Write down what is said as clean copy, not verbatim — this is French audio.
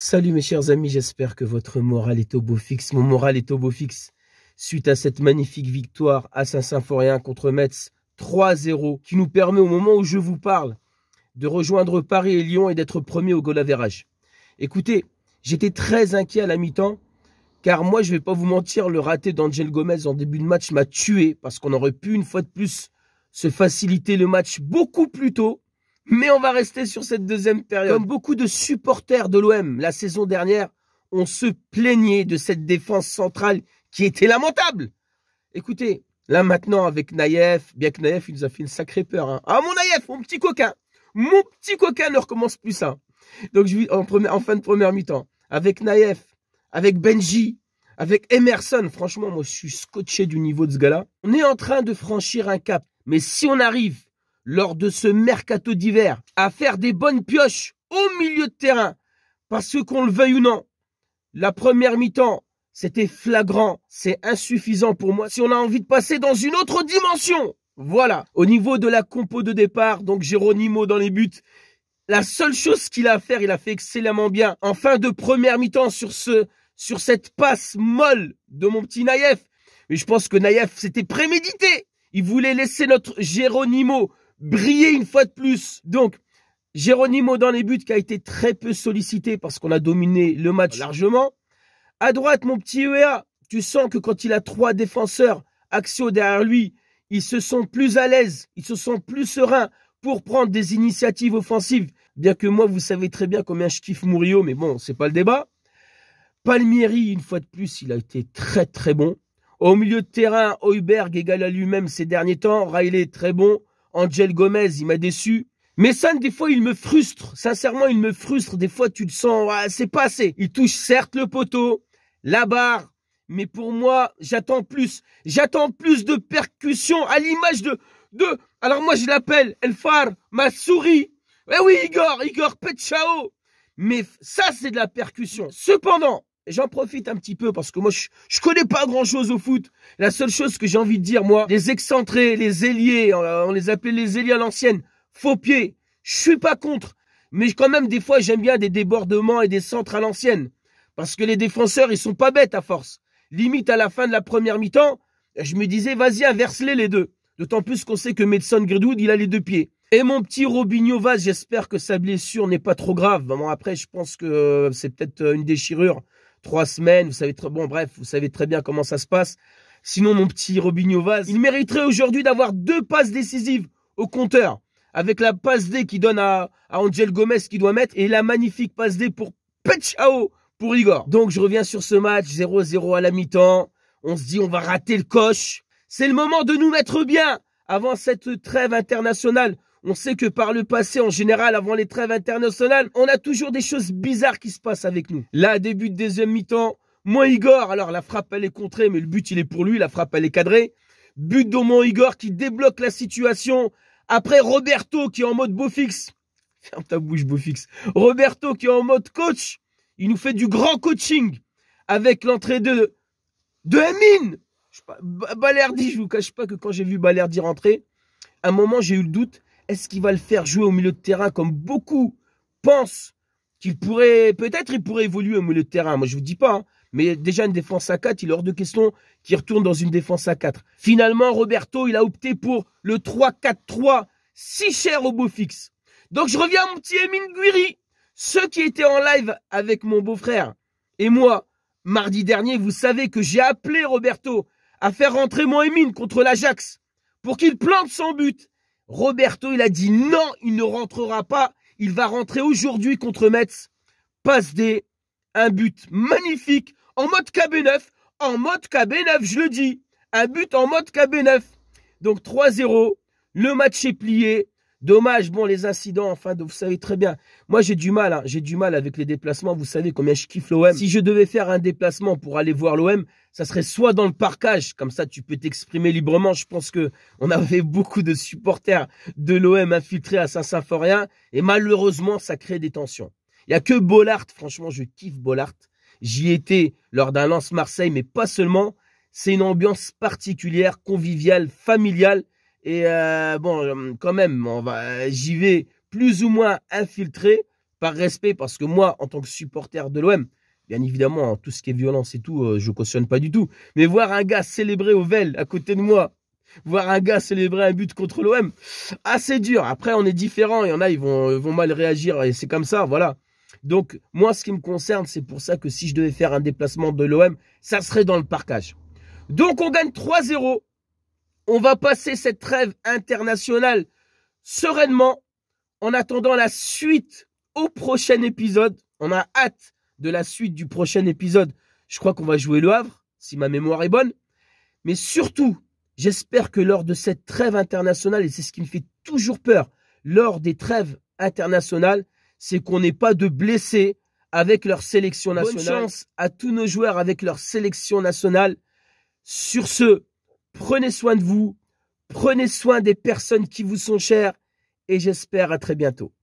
Salut mes chers amis, j'espère que votre moral est au beau fixe. Mon moral est au beau fixe suite à cette magnifique victoire à Saint-Symphorien contre Metz 3-0 qui nous permet au moment où je vous parle de rejoindre Paris et Lyon et d'être premier au goal average. Écoutez, j'étais très inquiet à la mi-temps car moi je vais pas vous mentir, le raté d'Angel Gomez en début de match m'a tué parce qu'on aurait pu une fois de plus se faciliter le match beaucoup plus tôt. Mais on va rester sur cette deuxième période. Comme beaucoup de supporters de l'OM la saison dernière, on se plaignait de cette défense centrale qui était lamentable. Écoutez, là maintenant avec Naïef, bien que Naïef il nous a fait une sacrée peur. Hein. Ah mon Naïef, mon petit coquin ne recommence plus ça. Donc je vis en fin de première mi-temps. Avec Naïef, avec Benji, avec Emerson, franchement moi je suis scotché du niveau de ce gars-là. On est en train de franchir un cap. Mais si on arrive lors de ce mercato d'hiver, à faire des bonnes pioches au milieu de terrain. Parce que qu'on le veuille ou non, la première mi-temps, c'était flagrant, c'est insuffisant pour moi. Si on a envie de passer dans une autre dimension, voilà. Au niveau de la compo de départ, donc Geronimo dans les buts, la seule chose qu'il a à faire, il a fait excellemment bien. En fin de première mi-temps sur cette passe molle de mon petit Naïef. Mais je pense que Naïef, c'était prémédité. Il voulait laisser notre Geronimo briller une fois de plus. Donc, Geronimo dans les buts qui a été très peu sollicité parce qu'on a dominé le match largement. À droite, mon petit EA, tu sens que quand il a 3 défenseurs axiaux derrière lui, ils se sont plus à l'aise, ils se sont plus sereins pour prendre des initiatives offensives. Bien que moi, vous savez très bien combien je kiffe Murillo, mais bon, c'est pas le débat. Palmieri, une fois de plus, il a été très très bon. Au milieu de terrain, Højbjerg égale à lui-même ces derniers temps. Riley, très bon. Angel Gomez, il m'a déçu. Messane, des fois, il me frustre. Sincèrement, il me frustre. Des fois, tu le sens, ouais, c'est pas assez. Il touche certes le poteau, la barre, mais pour moi, j'attends plus. J'attends plus de percussion à l'image de... Alors moi, je l'appelle Elfar, ma souris. Eh oui, Igor Petchao. Mais ça, c'est de la percussion. Cependant, j'en profite un petit peu parce que moi, je connais pas grand-chose au foot. La seule chose que j'ai envie de dire, moi, les excentrés, les ailiers, on les appelait les ailiers à l'ancienne, faux pieds, je suis pas contre. Mais quand même, des fois, j'aime bien des débordements et des centres à l'ancienne. Parce que les défenseurs, ils sont pas bêtes à force. Limite, à la fin de la première mi-temps, je me disais, vas-y, inverse-les les deux. D'autant plus qu'on sait que Mason Greenwood, il a les 2 pieds. Et mon petit Robinho Vaz, j'espère que sa blessure n'est pas trop grave. Bon, après, je pense que c'est peut-être une déchirure. 3 semaines, vous savez très bon, bref, vous savez très bien comment ça se passe. Sinon, mon petit Robinho Vaz, il mériterait aujourd'hui d'avoir 2 passes décisives au compteur. Avec la passe D qui donne à Angel Gomez qui doit mettre et la magnifique passe D pour Petchao pour Igor. Donc, je reviens sur ce match, 0-0 à la mi-temps. On se dit, on va rater le coche. C'est le moment de nous mettre bien avant cette trêve internationale. On sait que par le passé, en général, avant les trêves internationales, on a toujours des choses bizarres qui se passent avec nous. Là, début de deuxième mi-temps, mon Igor, alors la frappe, elle est contrée, mais le but, il est pour lui. La frappe, elle est cadrée. But de mon Igor qui débloque la situation. Après, Roberto qui est en mode beau fixe. Ferme ta bouche, beau fixe. Roberto qui est en mode coach. Il nous fait du grand coaching avec l'entrée de Amine. Balerdi, je vous cache pas que quand j'ai vu Balerdi rentrer, à un moment, j'ai eu le doute. Est-ce qu'il va le faire jouer au milieu de terrain comme beaucoup pensent qu'il pourrait... Peut-être il pourrait évoluer au milieu de terrain. Moi, je vous dis pas. Hein. Mais déjà, une défense à 4, il est hors de question qu'il retourne dans une défense à 4. Finalement, Roberto, il a opté pour le 3-4-3, si cher au beau fixe. Donc, je reviens à mon petit Emine Guiri. Ceux qui étaient en live avec mon beau-frère et moi, mardi dernier, vous savez que j'ai appelé Roberto à faire rentrer mon Emine contre l'Ajax pour qu'il plante son but. Roberto, il a dit non, il ne rentrera pas. Il va rentrer aujourd'hui contre Metz. Passe D, un but magnifique en mode KB9. En mode KB9, je le dis. Un but en mode KB9. Donc 3-0. Le match est plié. Dommage, bon, les incidents, enfin, vous savez très bien. Moi, j'ai du mal, hein, j'ai du mal avec les déplacements. Vous savez combien je kiffe l'OM. Si je devais faire un déplacement pour aller voir l'OM, ça serait soit dans le parcage, comme ça, tu peux t'exprimer librement. Je pense que on avait beaucoup de supporters de l'OM infiltrés à Saint-Symphorien, et malheureusement, ça crée des tensions. Il y a que Bollaert, franchement, je kiffe Bollaert. J'y étais lors d'un Lens-Marseille, mais pas seulement. C'est une ambiance particulière, conviviale, familiale. Et bon, quand même, j'y vais plus ou moins infiltré par respect, parce que moi, en tant que supporter de l'OM, bien évidemment, tout ce qui est violence et tout, je cautionne pas du tout. Mais voir un gars célébrer au Vel à côté de moi, voir un gars célébrer un but contre l'OM, c'est dur. Après, on est différents. Il y en a, ils vont mal réagir et c'est comme ça, voilà. Donc, moi, ce qui me concerne, c'est pour ça que si je devais faire un déplacement de l'OM, ça serait dans le parcage. Donc, on gagne 3-0. On va passer cette trêve internationale sereinement en attendant la suite au prochain épisode. On a hâte de la suite du prochain épisode. Je crois qu'on va jouer Le Havre, si ma mémoire est bonne. Mais surtout, j'espère que lors de cette trêve internationale, et c'est ce qui me fait toujours peur, lors des trêves internationales, c'est qu'on n'ait pas de blessés avec leur sélection nationale. Bonne chance à tous nos joueurs avec leur sélection nationale. Sur ce, prenez soin de vous, prenez soin des personnes qui vous sont chères et j'espère à très bientôt.